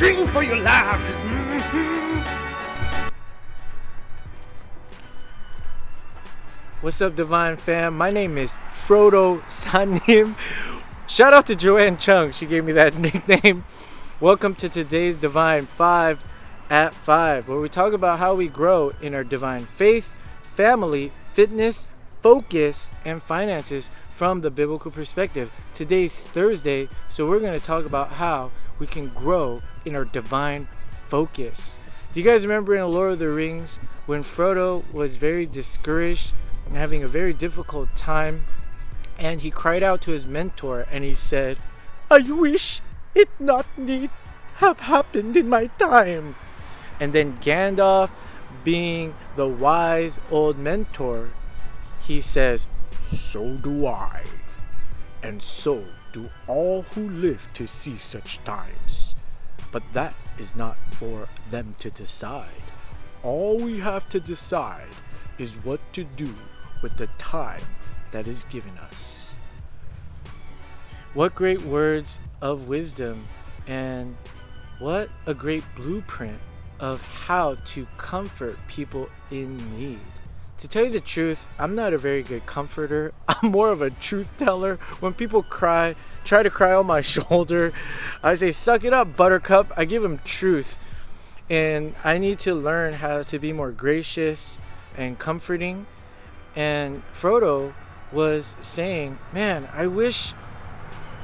dream for your life. What's up, Divine Fam? My name is Frodo Sanim. Shout out to Joanne Chung. She gave me that nickname. Welcome to today's Divine 5 at 5, where we talk about how we grow in our divine faith, family, fitness, focus, and finances from the biblical perspective. Today's Thursday, so we're going to talk about how we can grow in our divine focus. Do you guys remember in The Lord of the Rings when Frodo was very discouraged and having a very difficult time, and he cried out to his mentor and he said, "I wish it not need have happened in my time." And then Gandalf, being the wise old mentor, he says, "So do I, and so do all who live to see such times. But that is not for them to decide. All we have to decide is what to do with the time that is given us." What great words of wisdom, and what a great blueprint of how to comfort people in need. To tell you the truth, I'm not a very good comforter. I'm more of a truth teller. When people try to cry on my shoulder, I say, "Suck it up, buttercup." I give them truth. And I need to learn how to be more gracious and comforting. And Frodo was saying, "Man, I wish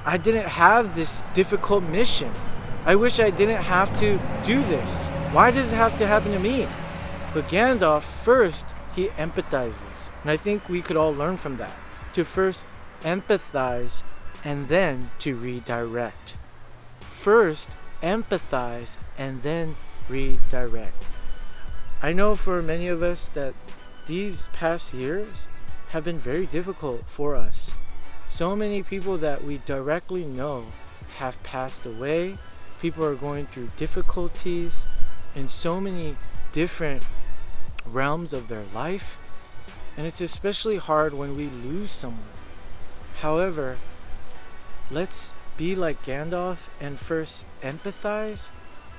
I didn't have this difficult mission. I wish I didn't have to do this. Why does it have to happen to me?" But Gandalf, first, he empathizes. And I think we could all learn from that. To first empathize and then to redirect. First, empathize and then redirect. I know for many of us that these past years have been very difficult for us. So many people that we directly know have passed away. People are going through difficulties in so many different realms of their life. And it's especially hard when we lose someone. However, let's be like Gandalf and first empathize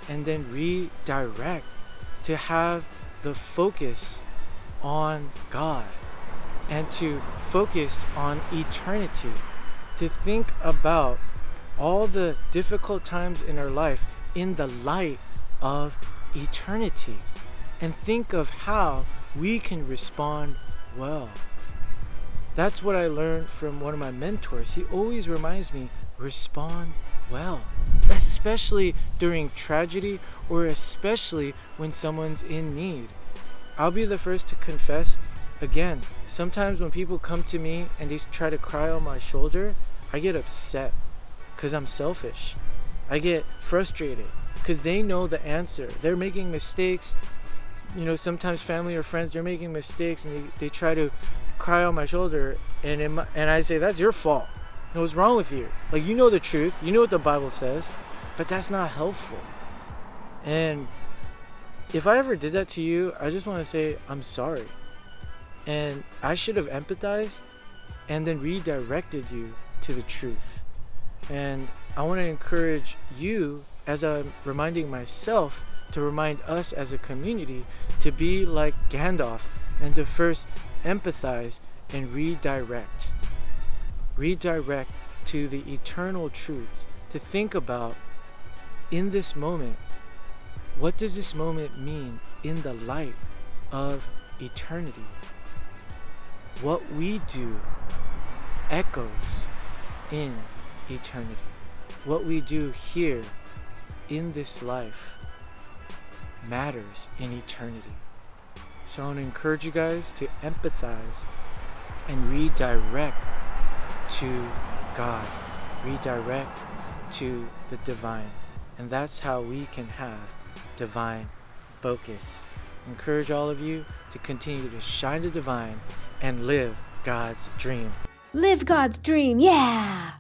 and then redirect to have the focus on God and to focus on eternity, to think about all the difficult times in our life in the light of eternity, and think of how we can respond well. That's what I learned from one of my mentors. He always reminds me, respond well, especially during tragedy or especially when someone's in need. I'll be the first to confess, again, sometimes when people come to me and they try to cry on my shoulder, I get upset because I'm selfish. I get frustrated because they know the answer. They're making mistakes. You know, sometimes family or friends, they're making mistakes and they try to cry on my shoulder, and I say, "That's your fault. What's wrong with you? Like, you know the truth. You know what the Bible says, but that's not helpful." And if I ever did that to you, I just want to say, I'm sorry. And I should have empathized and then redirected you to the truth. And I want to encourage you, as I'm reminding myself, to remind us as a community to be like Gandalf and to first empathize and redirect. Redirect to the eternal truth. To think about, in this moment, what does this moment mean in the light of eternity? What we do echoes in eternity. What we do here in this life matters in eternity. So I want to encourage you guys to empathize and redirect to God. Redirect to the divine. And that's how we can have divine focus. Encourage all of you to continue to shine the divine and live God's dream. Live God's dream, yeah!